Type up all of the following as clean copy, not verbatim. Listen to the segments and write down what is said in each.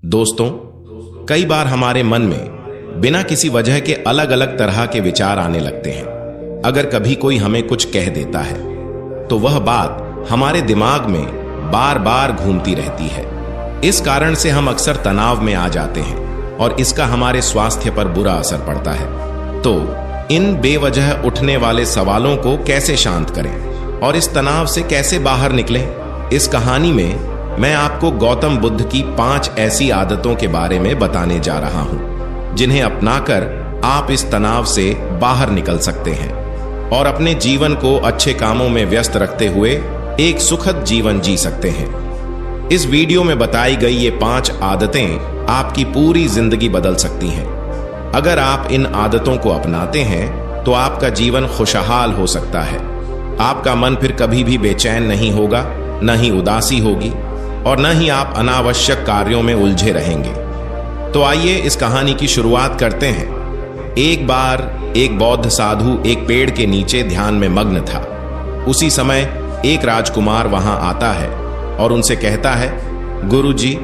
दोस्तों, कई बार हमारे मन में बिना किसी वजह के अलग अलग तरह के विचार आने लगते हैं। अगर कभी कोई हमें कुछ कह देता है तो वह बात हमारे दिमाग में बार बार घूमती रहती है। इस कारण से हम अक्सर तनाव में आ जाते हैं और इसका हमारे स्वास्थ्य पर बुरा असर पड़ता है। तो इन बेवजह उठने वाले सवालों को कैसे शांत करें और इस तनाव से कैसे बाहर निकलें? इस कहानी में मैं आपको गौतम बुद्ध की 5 ऐसी आदतों के बारे में बताने जा रहा हूं, जिन्हें अपनाकर आप इस तनाव से बाहर निकल सकते हैं और अपने जीवन को अच्छे कामों में व्यस्त रखते हुए एक सुखद जीवन जी सकते हैं। इस वीडियो में बताई गई ये 5 आदतें आपकी पूरी जिंदगी बदल सकती हैं। अगर आप इन आदतों को अपनाते हैं तो आपका जीवन खुशहाल हो सकता है। आपका मन फिर कभी भी बेचैन नहीं होगा, न ही उदासी होगी और न ही आप अनावश्यक कार्यों में उलझे रहेंगे। तो आइए इस कहानी की शुरुआत करते हैं। एक बार एक बौद्ध साधु एक पेड़ के नीचे ध्यान में मग्न था। उसी समय एक राजकुमार वहां आता है और उनसे कहता है, गुरुजी,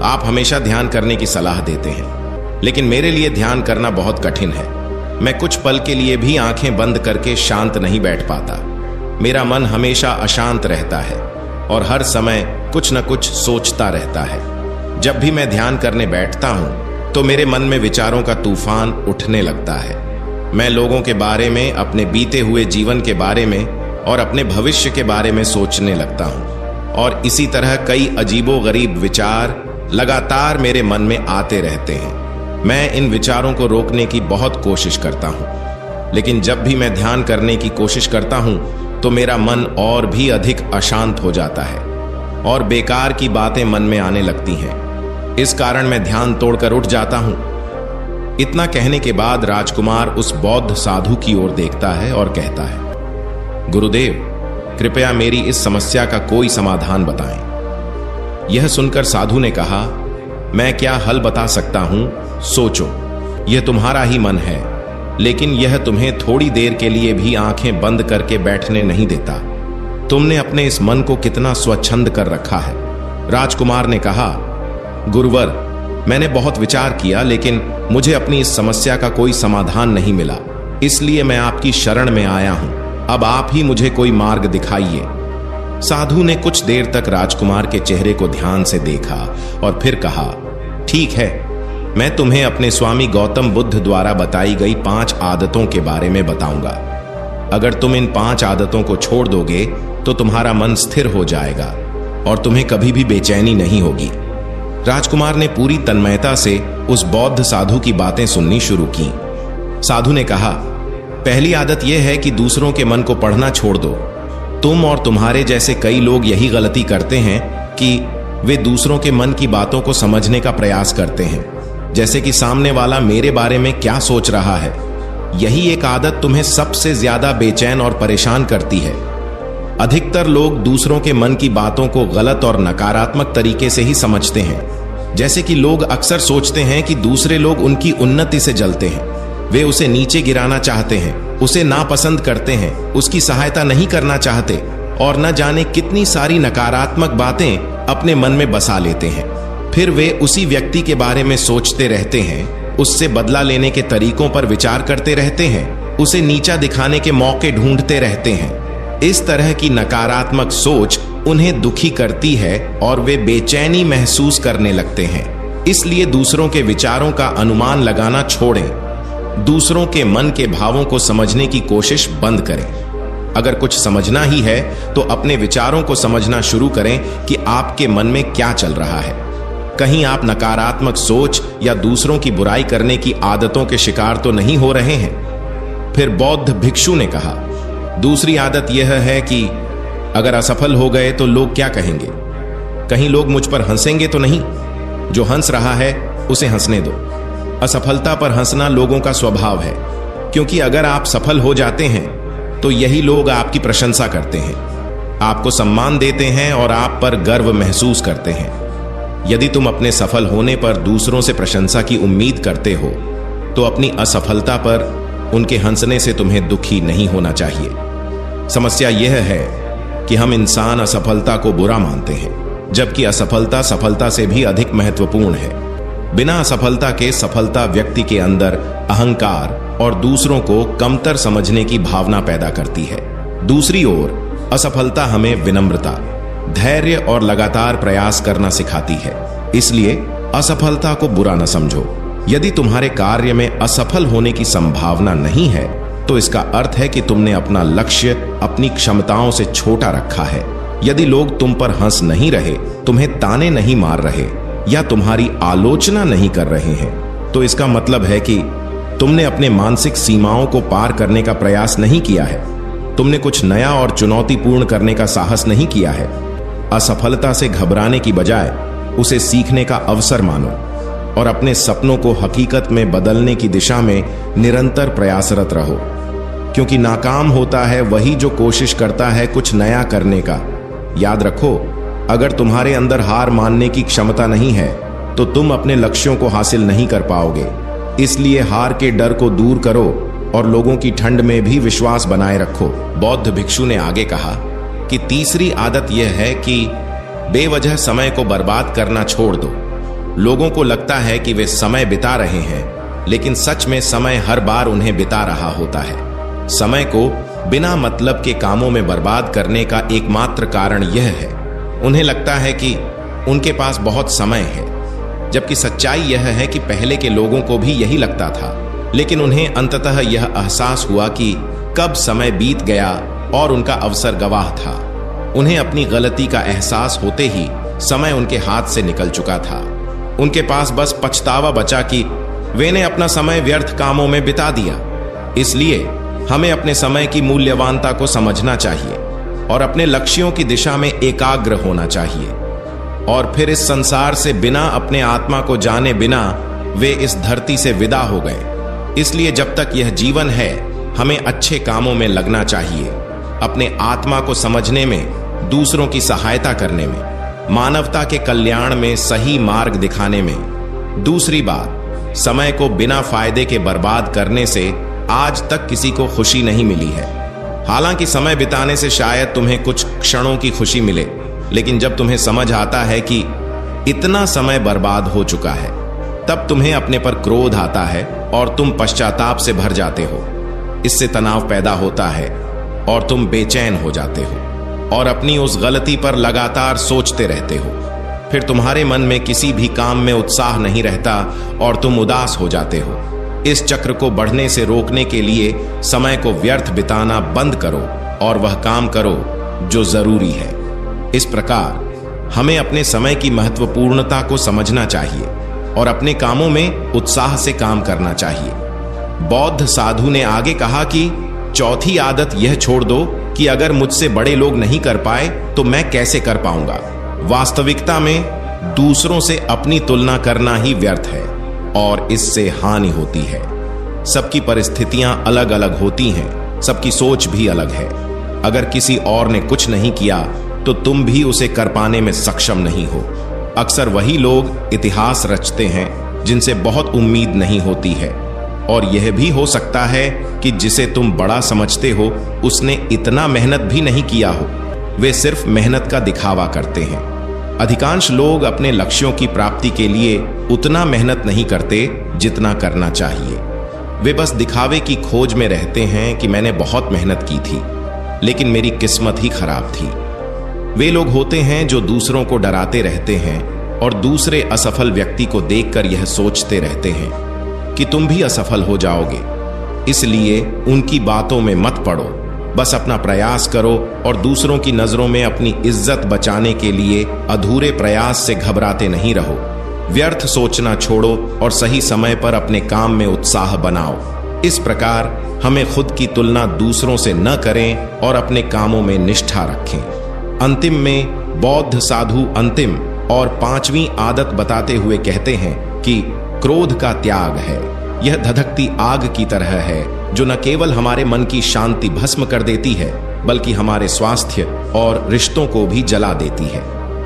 आप हमेशा ध्यान करने की सलाह देते हैं, लेकिन मेरे लिए ध्यान करना बहुत कठिन है। मैं कुछ पल के लिए भी आंखें बंद करके शांत नहीं बैठ पाता। मेरा मन हमेशा अशांत रहता है और हर समय कुछ न कुछ सोचता रहता है। जब भी मैं ध्यान करने बैठता हूं तो मेरे मन में विचारों का तूफान उठने लगता है। मैं लोगों के बारे में, अपने बीते हुए जीवन के बारे में और अपने भविष्य के बारे में सोचने लगता हूं और इसी तरह कई अजीबोगरीब विचार लगातार मेरे मन में आते रहते हैं। मैं इन विचारों को रोकने की बहुत कोशिश करता हूं, लेकिन जब भी मैं ध्यान करने की कोशिश करता हूं तो मेरा मन और भी अधिक अशांत हो जाता है और बेकार की बातें मन में आने लगती हैं। इस कारण मैं ध्यान तोड़कर उठ जाता हूं। इतना कहने के बाद राजकुमार उस बौद्ध साधु की ओर देखता है और कहता है, गुरुदेव, कृपया मेरी इस समस्या का कोई समाधान बताएं। यह सुनकर साधु ने कहा, मैं क्या हल बता सकता हूं, सोचो। यह तुम्हारा ही मन है, लेकिन यह तुम्हें थोड़ी देर के लिए भी आंखें बंद करके बैठने नहीं देता। तुमने अपने इस मन को कितना स्वच्छंद कर रखा है। राजकुमार ने कहा, गुरुवर, मैंने बहुत विचार किया, लेकिन मुझे अपनी इस समस्या का कोई समाधान नहीं मिला, इसलिए मैं आपकी शरण में आया हूं। अब आप ही मुझे कोई मार्ग दिखाइए। साधु ने कुछ देर तक राजकुमार के चेहरे को ध्यान से देखा और फिर कहा, ठीक है, मैं तुम्हें अपने स्वामी गौतम बुद्ध द्वारा बताई गई 5 आदतों के बारे में बताऊंगा। अगर तुम इन 5 आदतों को छोड़ दोगे तो तुम्हारा मन स्थिर हो जाएगा और तुम्हें कभी भी बेचैनी नहीं होगी। राजकुमार ने पूरी तन्मयता से उस बौद्ध साधु की बातें सुननी शुरू की। साधु ने कहा, पहली आदत यह है कि दूसरों के मन को पढ़ना छोड़ दो। तुम और तुम्हारे जैसे कई लोग यही गलती करते हैं कि वे दूसरों के मन की बातों को समझने का प्रयास करते हैं, जैसे कि सामने वाला मेरे बारे में क्या सोच रहा है। यही एक आदत तुम्हें सबसे ज्यादा बेचैन और परेशान करती है। अधिकतर लोग दूसरों के मन की बातों को गलत और नकारात्मक तरीके से ही समझते हैं। जैसे कि लोग अक्सर सोचते हैं कि दूसरे लोग उनकी उन्नति से जलते हैं, वे उसे नीचे गिराना चाहते हैं, उसे नापसंद करते हैं, उसकी सहायता नहीं करना चाहते और न जाने कितनी सारी नकारात्मक बातें अपने मन में बसा लेते हैं। फिर वे उसी व्यक्ति के बारे में सोचते रहते हैं, उससे बदला लेने के तरीकों पर विचार करते रहते हैं, उसे नीचा दिखाने के मौके ढूंढते रहते हैं। इस तरह की नकारात्मक सोच उन्हें दुखी करती है और वे बेचैनी महसूस करने लगते हैं। इसलिए दूसरों के विचारों का अनुमान लगाना छोड़ें। दूसरों के मन के भावों को समझने की कोशिश बंद करें। अगर कुछ समझना ही है तो अपने विचारों को समझना शुरू करें कि आपके मन में क्या चल रहा है। कहीं आप नकारात्मक सोच या दूसरों की बुराई करने की आदतों के शिकार तो नहीं हो रहे हैं। फिर बौद्ध भिक्षु ने कहा, दूसरी आदत यह है कि अगर असफल हो गए तो लोग क्या कहेंगे? कहीं लोग मुझ पर हंसेंगे तो नहीं? जो हंस रहा है उसे हंसने दो। असफलता पर हंसना लोगों का स्वभाव है, क्योंकि अगर आप सफल हो जाते हैं तो यही लोग आपकी प्रशंसा करते हैं, आपको सम्मान देते हैं और आप पर गर्व महसूस करते हैं। यदि तुम अपने सफल होने पर दूसरों से प्रशंसा की उम्मीद करते हो तो अपनी असफलता पर उनके हंसने से तुम्हें दुखी नहीं होना चाहिए। समस्या यह है कि हम इंसान असफलता को बुरा मानते हैं, जबकि असफलता सफलता से भी अधिक महत्वपूर्ण है। बिना असफलता के सफलता व्यक्ति के अंदर अहंकार और दूसरों को कमतर समझने की भावना पैदा करती है। दूसरी ओर असफलता हमें विनम्रता, धैर्य और लगातार प्रयास करना सिखाती है। इसलिए असफलता को बुरा न समझो। यदि तुम्हारे कार्य में असफल होने की संभावना नहीं है तो इसका अर्थ है कि तुमने अपना लक्ष्य अपनी क्षमताओं से छोटा रखा है। यदि लोग तुम पर हंस नहीं रहे, तुम्हें ताने नहीं मार रहे या तुम्हारी आलोचना नहीं कर रहे हैं, तो इसका मतलब है कि तुमने अपने मानसिक सीमाओं को पार करने का प्रयास नहीं किया है। तुमने कुछ नया और चुनौतीपूर्ण करने का साहस नहीं किया है। असफलता से घबराने की बजाय उसे सीखने का अवसर मानो और अपने सपनों को हकीकत में बदलने की दिशा में निरंतर प्रयासरत रहो, क्योंकि नाकाम होता है वही जो कोशिश करता है कुछ नया करने का। याद रखो, अगर तुम्हारे अंदर हार मानने की क्षमता नहीं है तो तुम अपने लक्ष्यों को हासिल नहीं कर पाओगे। इसलिए हार के डर को दूर करो और लोगों की ठंड में भी विश्वास बनाए रखो। बौद्ध भिक्षु ने आगे कहा कि तीसरी आदत यह है कि बेवजह समय को बर्बाद करना छोड़ दो। लोगों को लगता है कि वे समय बिता रहे हैं, लेकिन सच में समय हर बार उन्हें बिता रहा होता है। समय को बिना मतलब के कामों में बर्बाद करने का एकमात्र कारण यह है, उन्हें लगता है कि उनके पास बहुत समय है, जबकि सच्चाई यह है कि पहले के लोगों को भी यही लगता था, लेकिन उन्हें अंततः यह एहसास हुआ कि कब समय बीत गया और उनका अवसर गवाह था। उन्हें अपनी गलती का एहसास होते ही समय उनके हाथ से निकल चुका था। उनके पास बस पछतावा बचा कि वे ने अपना समय व्यर्थ कामों में बिता दिया। इसलिए हमें अपने समय की मूल्यवानता को समझना चाहिए और अपने लक्ष्यों की दिशा में एकाग्र होना चाहिए। और फिर इस संसार से बिना अपने आत्मा को जाने बिना वे इस धरती से विदा हो गए। इसलिए जब तक यह जीवन है, हमें अच्छे कामों में लगना चाहिए, अपने आत्मा को समझने में, दूसरों की सहायता करने में, मानवता के कल्याण में सही मार्ग दिखाने में। दूसरी बात, समय को बिना फायदे के बर्बाद करने से आज तक किसी को खुशी नहीं मिली है। हालांकि समय बिताने से शायद तुम्हें कुछ क्षणों की खुशी मिले, लेकिन जब तुम्हें समझ आता है कि इतना समय बर्बाद हो चुका है, तब तुम्हें अपने पर क्रोध आता है और तुम पश्चाताप से भर जाते हो। इससे तनाव पैदा होता है और तुम बेचैन हो जाते हो और अपनी उस गलती पर लगातार सोचते रहते हो। फिर तुम्हारे मन में किसी भी काम में उत्साह नहीं रहता और तुम उदास हो जाते हो। इस चक्र को बढ़ने से रोकने के लिए समय को व्यर्थ बिताना बंद करो और वह काम करो जो जरूरी है। इस प्रकार हमें अपने समय की महत्वपूर्णता को समझना चाहिए और अपने कामों में उत्साह से काम करना चाहिए। बौद्ध साधु ने आगे कहा कि चौथी आदत यह छोड़ दो कि अगर मुझसे बड़े लोग नहीं कर पाए तो मैं कैसे कर पाऊंगा। वास्तविकता में दूसरों से अपनी तुलना करना ही व्यर्थ है और इससे हानि होती है। सबकी परिस्थितियां अलग अलग होती हैं, सबकी सोच भी अलग है। अगर किसी और ने कुछ नहीं किया तो तुम भी उसे कर पाने में सक्षम नहीं हो। अक्सर वही लोग इतिहास रचते हैं जिनसे बहुत उम्मीद नहीं होती है, और यह भी हो सकता है कि जिसे तुम बड़ा समझते हो उसने इतना मेहनत भी नहीं किया हो। वे सिर्फ मेहनत का दिखावा करते हैं। अधिकांश लोग अपने लक्ष्यों की प्राप्ति के लिए उतना मेहनत नहीं करते जितना करना चाहिए। वे बस दिखावे की खोज में रहते हैं कि मैंने बहुत मेहनत की थी, लेकिन मेरी किस्मत ही खराब थी। वे लोग होते हैं जो दूसरों को डराते रहते हैं और दूसरे असफल व्यक्ति को देखकर यह सोचते रहते हैं कि तुम भी असफल हो जाओगे। इसलिए उनकी बातों में मत पड़ो, बस अपना प्रयास करो और दूसरों की नजरों में अपनी इज्जत बचाने के लिए अधूरे प्रयास से घबराते नहीं रहो। व्यर्थ सोचना छोड़ो और सही समय पर अपने काम में उत्साह बनाओ। इस प्रकार हमें खुद की तुलना दूसरों से न करें और अपने कामों में निष्ठा रखें। अंतिम में बौद्ध साधु अंतिम और पांचवी आदत बताते हुए कहते हैं कि क्रोध का त्याग है। यह धधकती आग की तरह है जो न केवल हमारे मन की शांति भस्म कर देती है, बल्कि हमारे स्वास्थ्य और रिश्तों को भी जला देती है।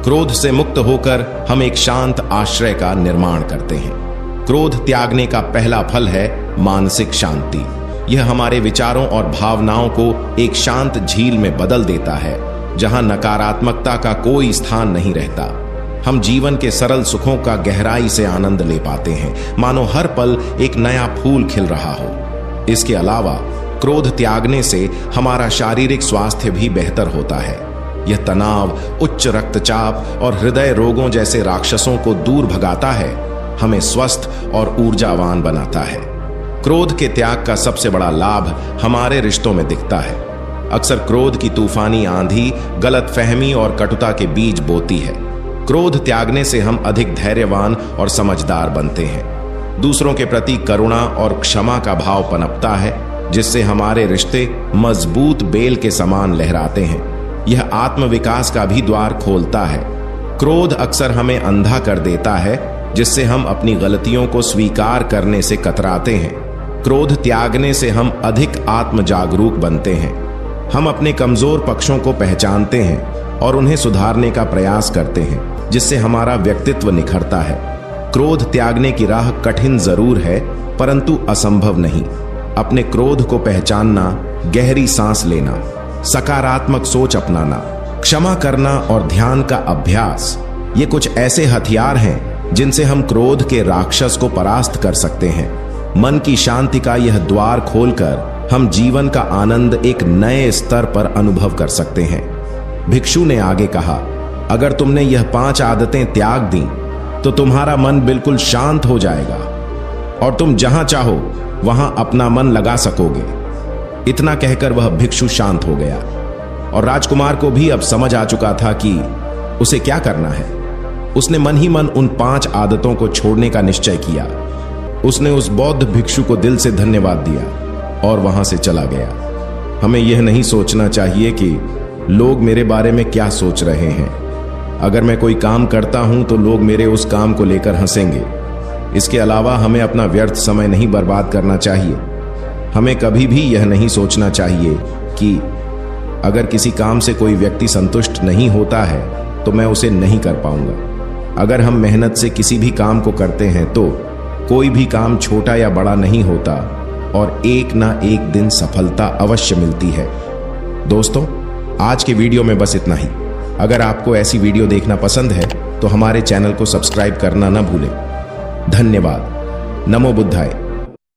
क्रोध से मुक्त होकर हम एक शांत आश्रय का निर्माण करते हैं। क्रोध त्यागने का पहला फल है मानसिक शांति। यह हमारे विचारों और भावनाओं को एक शांत झील में बदल देता है, जहां नकारात्मकता का कोई स्थान नहीं रहता। हम जीवन के सरल सुखों का गहराई से आनंद ले पाते हैं, मानो हर पल एक नया फूल खिल रहा हो। इसके अलावा क्रोध त्यागने से हमारा शारीरिक स्वास्थ्य भी बेहतर होता है। यह तनाव, उच्च रक्तचाप और हृदय रोगों जैसे राक्षसों को दूर भगाता है, हमें स्वस्थ और ऊर्जावान बनाता है। क्रोध के त्याग का सबसे बड़ा लाभ हमारे रिश्तों में दिखता है। अक्सर क्रोध की तूफानी आंधी गलतफहमी और कटुता के बीज बोती है। क्रोध त्यागने से हम अधिक धैर्यवान और समझदार बनते हैं। दूसरों के प्रति करुणा और क्षमा का भाव पनपता है, जिससे हमारे रिश्ते मजबूत बेल के समान लहराते हैं। यह आत्मविकास का भी द्वार खोलता है। क्रोध अक्सर हमें अंधा कर देता है, जिससे हम अपनी गलतियों को स्वीकार करने से कतराते हैं। क्रोध त्यागने से हम अधिक आत्म जागरूक बनते हैं। हम अपने कमजोर पक्षों को पहचानते हैं और उन्हें सुधारने का प्रयास करते हैं, जिससे हमारा व्यक्तित्व निखरता है। क्रोध त्यागने की राह कठिन जरूर है, परंतु असंभव नहीं। अपने क्रोध को पहचानना, गहरी सांस लेना, सकारात्मक सोच अपनाना, क्षमा करना और ध्यान का अभ्यास, ये कुछ ऐसे हथियार हैं जिनसे हम क्रोध के राक्षस को परास्त कर सकते हैं। मन की शांति का यह द्वार खोलकर हम जीवन का आनंद एक नए स्तर पर अनुभव कर सकते हैं। भिक्षु ने आगे कहा, अगर तुमने यह 5 आदतें त्याग दी तो तुम्हारा मन बिल्कुल शांत हो जाएगा और तुम जहां चाहो वहां अपना मन लगा सकोगे। इतना कहकर वह भिक्षु शांत हो गया और राजकुमार को भी अब समझ आ चुका था कि उसे क्या करना है। उसने मन ही मन उन 5 आदतों को छोड़ने का निश्चय किया। उसने उस बौद्ध भिक्षु को दिल से धन्यवाद दिया और वहां से चला गया। हमें यह नहीं सोचना चाहिए कि लोग मेरे बारे में क्या सोच रहे हैं। अगर मैं कोई काम करता हूं तो लोग मेरे उस काम को लेकर हंसेंगे। इसके अलावा हमें अपना व्यर्थ समय नहीं बर्बाद करना चाहिए। हमें कभी भी यह नहीं सोचना चाहिए कि अगर किसी काम से कोई व्यक्ति संतुष्ट नहीं होता है तो मैं उसे नहीं कर पाऊंगा। अगर हम मेहनत से किसी भी काम को करते हैं तो कोई भी काम छोटा या बड़ा नहीं होता और एक ना एक दिन सफलता अवश्य मिलती है। दोस्तों, आज के वीडियो में बस इतना ही। अगर आपको ऐसी वीडियो देखना पसंद है तो हमारे चैनल को सब्सक्राइब करना न भूलें। धन्यवाद। नमो बुद्धाय।